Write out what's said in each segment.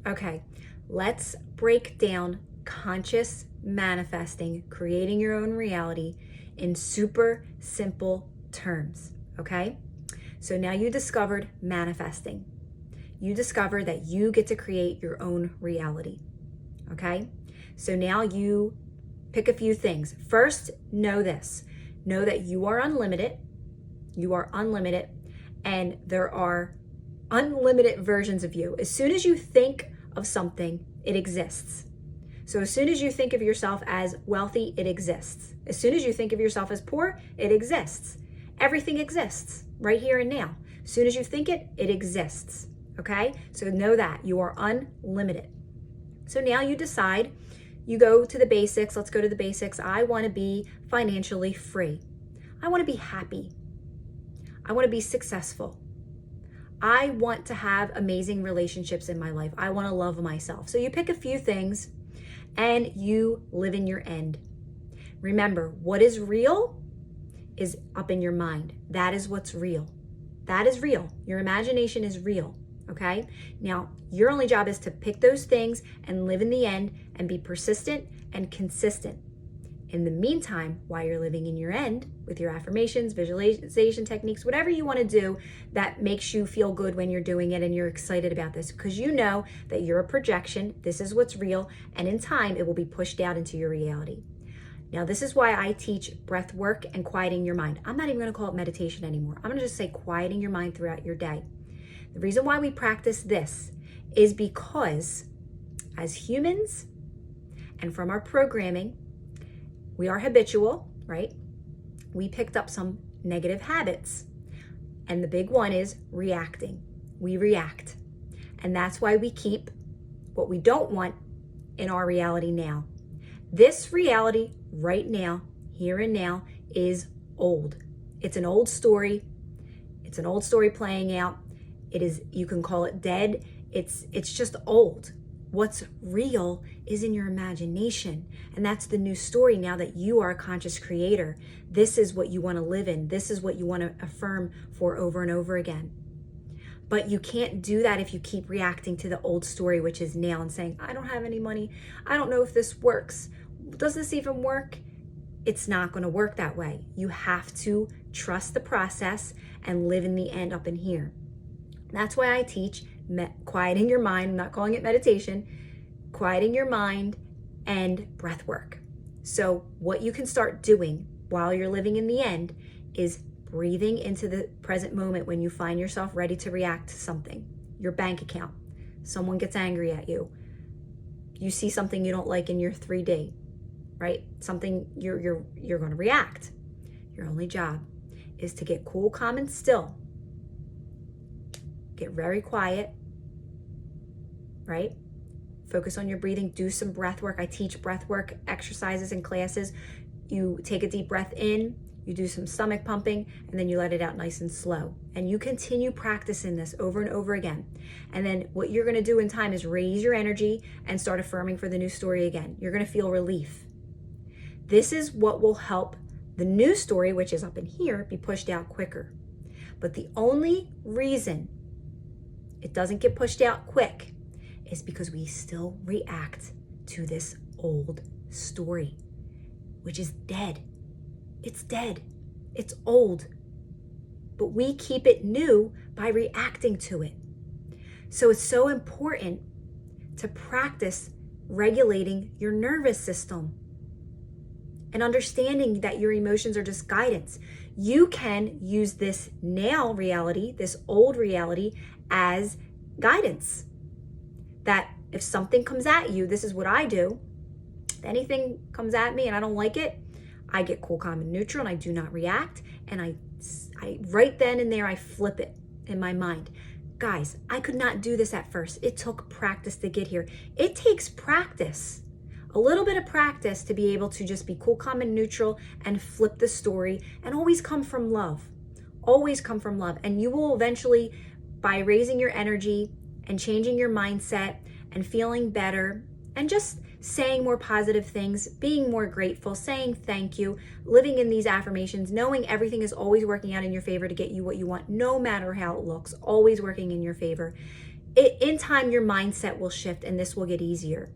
Okay, let's break down conscious manifesting, creating your own reality in super simple terms. Okay, so now you discovered manifesting. You discovered that you get to create your own reality. Okay, so now you pick a few things. First, know this. Know that you are unlimited. You are unlimited, and there are unlimited versions of you. As soon as you think of something, it exists. So as soon as you think of yourself as wealthy, it exists. As soon as you think of yourself as poor, it exists. Everything exists right here and now. As soon as you think it, it exists. Okay? So know that you are unlimited. So now you decide, you go to the basics. Let's go to the basics. I want to be financially free. I want to be happy. I want to be successful. I want to have amazing relationships in my life. I want to love myself. So you pick a few things and you live in your end. Remember, what is real is up in your mind. That is what's real. That is real. Your imagination is real. Okay? Now, your only job is to pick those things and live in the end and be persistent and consistent. In the meantime, while you're living in your end with your affirmations, visualization techniques, whatever you want to do that makes you feel good when you're doing it and you're excited about this, because you know that you're a projection, this is what's real, and in time it will be pushed out into your reality. Now, this is why I teach breath work and quieting your mind. I'm not even going to call it meditation anymore. I'm going to just say quieting your mind throughout your day. The reason why we practice this is because as humans and from our programming, we are habitual, right? We picked up some negative habits. And the big one is reacting. We react. And that's why we keep what we don't want in our reality now. This reality right now, here and now, is old. It's an old story. It's an old story playing out. It is, you can call it dead. It's just old. What's real is in your imagination. And that's the new story now that you are a conscious creator. This is what you want to live in. This is what you want to affirm for over and over again. But you can't do that if you keep reacting to the old story, which is now, and saying, I don't have any money. I don't know if this works. Does this even work? It's not going to work that way. You have to trust the process and live in the end up in here. That's why I teach quieting your mind. I'm not calling it meditation. Quieting your mind and breath work. So what you can start doing while you're living in the end is breathing into the present moment when you find yourself ready to react to something. Your bank account. Someone gets angry at you. You see something you don't like in your 3D, right? Something you're going to react. Your only job is to get cool, calm, and still. Get very quiet, right? Focus on your breathing. Do some breath work. I teach breath work exercises in classes. You take a deep breath in, you do some stomach pumping, and then you let it out nice and slow. And you continue practicing this over and over again. And then what you're going to do in time is raise your energy and start affirming for the new story again. You're going to feel relief. This is what will help the new story, which is up in here, be pushed out quicker. But the only reason it doesn't get pushed out quick is because we still react to this old story, which is dead. It's dead. It's old. But we keep it new by reacting to it. So it's so important to practice regulating your nervous system and understanding that your emotions are just guidance. You can use this now reality, this old reality, as guidance. That if something comes at you, this is what I do. If anything comes at me and I don't like it, I get cool, calm, and neutral, and I do not react. And I right then and there, I flip it in my mind. Guys, I could not do this at first. It took practice to get here. It takes practice, a little bit of practice, to be able to just be cool, calm, and neutral and flip the story, and always come from love. Always come from love. And you will eventually, by raising your energy and changing your mindset and feeling better and just saying more positive things, being more grateful, saying thank you, living in these affirmations, knowing everything is always working out in your favor to get you what you want, no matter how it looks, always working in your favor. In time, your mindset will shift and this will get easier.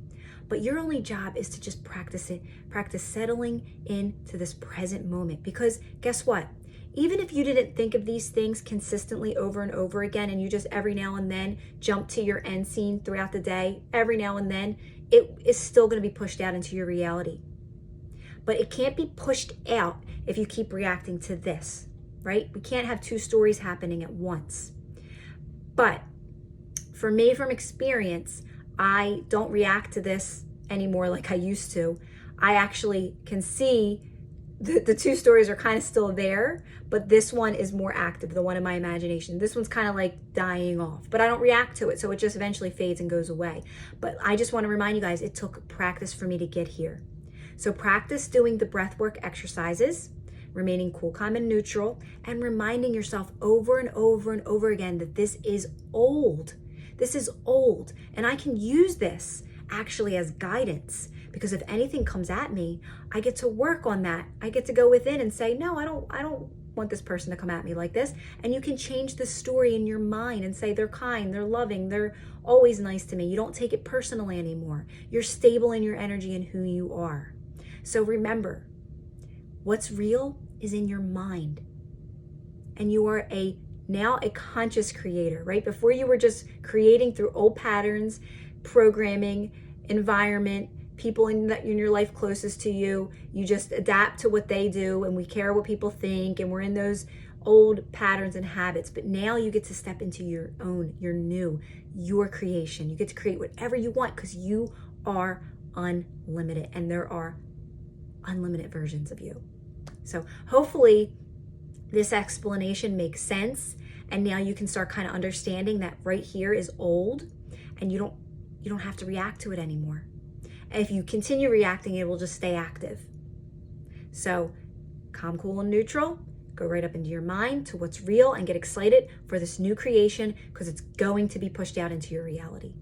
But your only job is to just practice it, practice settling into this present moment. Because guess what? Even if you didn't think of these things consistently over and over again, and you just every now and then jump to your end scene throughout the day, every now and then, it is still going to be pushed out into your reality. But it can't be pushed out if you keep reacting to this, right? We can't have two stories happening at once. But for me, from experience, I don't react to this anymore like I used to. I actually can see the two stories are kind of still there, but this one is more active, the one in my imagination. This one's kind of like dying off, but I don't react to it, so it just eventually fades and goes away. But I just want to remind you guys, it took practice for me to get here. So practice doing the breathwork exercises, remaining cool, calm, and neutral, and reminding yourself over and over and over again that this is old. This is old, and I can use this actually as guidance, because if anything comes at me, I get to work on that. I get to go within and say, no, I don't want this person to come at me like this. And you can change the story in your mind and say they're kind, they're loving, they're always nice to me. You don't take it personally anymore. You're stable in your energy and who you are. So remember, what's real is in your mind. And you are now a conscious creator, right? Before you were just creating through old patterns, programming, environment, people in your life closest to you. You just adapt to what they do, and we care what people think, and we're in those old patterns and habits. But now you get to step into your own, your creation. You get to create whatever you want because you are unlimited, and there are unlimited versions of you. So hopefully this explanation makes sense, and now you can start kind of understanding that right here is old, and you don't have to react to it anymore. And if you continue reacting, it will just stay active. So calm, cool, and neutral. Go right up into your mind to what's real and get excited for this new creation, because it's going to be pushed out into your reality.